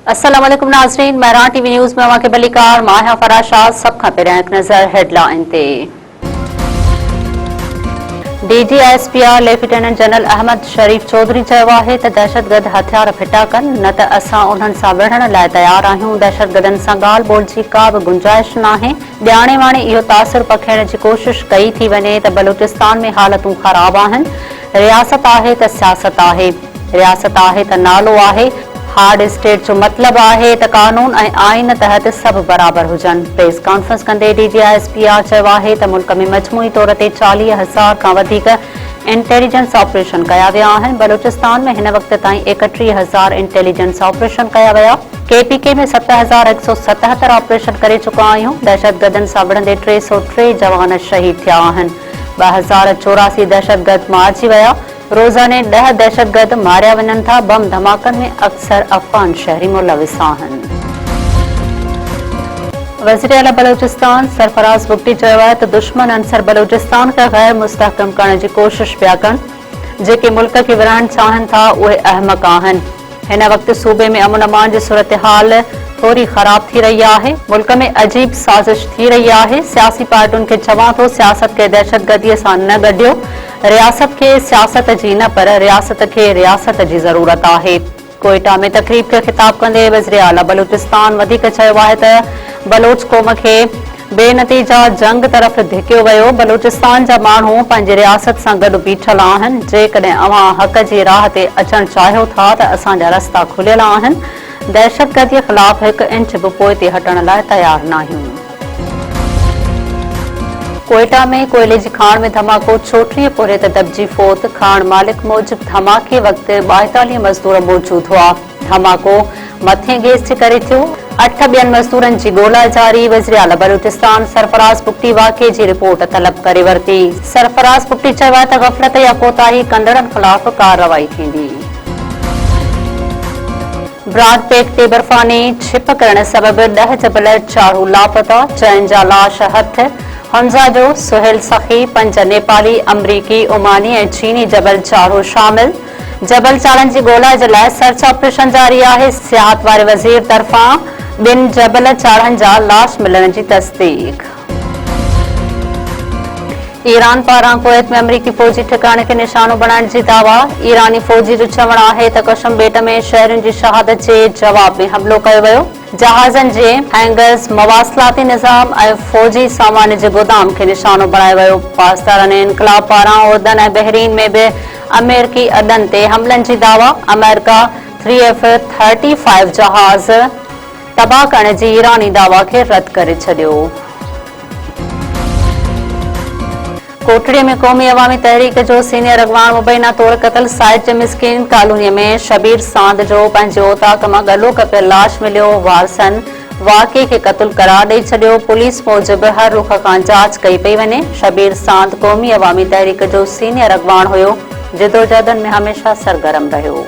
अस्सलाम वालेकुम नाज़रीन, महरान टीवी न्यूज़ में वाक़े बलिकार माहिया फराशाद सब खां पहिरियां हिकु नज़र हेडलाइन ते। DGSPR लेफ्टिनेंट जनरल अहमद शरीफ चौधरी चयो आहे त दहशतगर्द हथियार फिटा कनि न त असां उन्हनि सां विढ़ण लाइ तयार आहियूं। दहशतगर्दनि सां ॻाल्हि ॿोल जी का बि गुंजाइश नाहे। ॼाणे वाणे इहो तासिर पखेड़ जी कोशिश कई थी वञे त बलूचिस्तान में हालतूं ख़राब आहिनि। रियासत आहे त सियासत आहे, रियासत आहे त नालो आहे। हार्ड स्टेट जो मतलब आहे त कानून ऐं आइन तहत सभु बराबर हुजनि। प्रेस कॉन्फ्रेंस कंदे DGSPR चयो आहे त मुल्क में मजमूई तौर ते 40,000 खां वधीक इंटेलिजेंस ऑपरेशन कया विया आहिनि। बलूचिस्तान में हिन वक़्त ताईं 31,000 इंटेलिजेंस ऑपरेशन कया विया। KPK में 7,177 ऑपरेशन करे चुका आहियूं। दहशतगर्दनि सां विढ़ंदे 303 जवान शहीद थिया आहिनि। 2084 दहशतगर्द मारिजी विया। रोज़ाने 10 दहशतगर्द मारिया वञनि था। बम धमाकनि में अक्सर अफगान शहरी मुलविस आहिनि। वज़ीर आला बलूचिस्तान सरफराज बुगटी चयो आहे त दुश्मन अंसर बलूचिस्तान खे गैर मुस्तहकम करण जी कोशिश पिया कनि। जेके मुल्क खे विरहाइण चाहिनि था उहे अहमक आहिनि। हिन वक़्तु सूबे में अमन अमान जी सूरत हाल थोरी ख़राब थी रही आहे। मुल्क में अजीब साज़िश थी रही आहे। सियासी पार्टियुनि खे चवां थो सियासत खे दहशतगर्दीअ सां न ॻंढियो। रियासत खे सियासत जी न पर रियासत खे रियासत जी ज़रूरत आहे। कोयटा में तक़रीब खे ख़िताब कंदे वज़ीर आला बलूचिस्तान वधीक चयो आहे त बलोच क़ौम खे बेनतीजा जंग तरफ़ धिकियो वियो। बलूचिस्तान जा माण्हू पंहिंजी रियासत सां गॾु बीठल आहिनि। जेकॾहिं अव्हां हक़ जी राह ते अचणु चाहियो था त असांजा रस्ता खुलियल आहिनि। दहशतगर्दीअ ख़िलाफ़ हिकु इंच बि पोइ ते हटण लाइ तयार न आहियूं। कोयटा में कोयले जी खाण में धमाको, 34 पोरे ते दबजी फोत। खाण मालिक मूजिब धमाके वक़्तु 42 मज़दूर मौजूद हुआ। धमाको मथे गैस जे करे थियो। 8 ॿियनि मज़दूरनि जी ॻोल्हा जारी। वज़ीर आला बलूचिस्तान सरफराज बुगटी वाक़िए जी रिपोर्ट तलब करे वरिती। सरफराज बुगटी चयो आहे त ग़फ़लत या कोताही कंदड़नि ख़िलाफ़ कार्रवाई थींदी। ब्रॉडबेक ते बर्फ़ानी छिप करण सबबि 10 जबल चाढ़ू लापता। 4 जा लाश हथ। हमज़ा जो सुहेल सखी, 5 नेपाली, अमरीकी, ओमानी ऐं चीनी जबल चाढ़ू शामिल। जबल चाढ़नि जी ॻोल्हा जे लाइ सर्च ऑपरेशन जारी आहे। सियाहत वारे वज़ीर तरफ़ां 2 जबल चाढ़नि जा लाश मिलण जी तस्दीक। ईरान पारां कुवैत में अमरीकी फ़ौजी ठिकाणे खे निशानो बणाइण जी दावा। ईरानी फ़ौजी जो चवणु आहे त कशम बेट में शहरियुनि जी शहादत जे जवाब में हमिलो कयो वियो। जहाज़नि जे हैंगर्स, मवासिलाती निज़ाम ऐं फ़ौजी सामान जे गोदाम खे निशानो बणायो वियो। पासदारनि इनक़लाब पारां उर्दन ऐं बहरीन में बि अमेरिकी अॾनि ते हमलनि जी दावा। अमेरिका 3F-35 जहाज़ तबाह करण जी ईरानी दावा खे रद्द करे छॾियो। कोटड़ीअ में क़ौमी अवामी तहरीक जो सीनियर अॻवान मुबैना तौर क़तल। साइड जे मिस्किन कॉलोनीअ में शबीर सांद जो पंहिंजे ओताक मां गलो कपियल लाश मिलियो। वारसनि वाक़िए खे क़तल करार ॾेई छॾियो। पुलिस मूजिबि हर रुख खां जांच कई पई वञे। शबीर सांद क़ौमी अवामी तहरीक जो सीनियर अॻवान हुयो। जिदोजहदनि में हमेशह सरगर्म रहियो।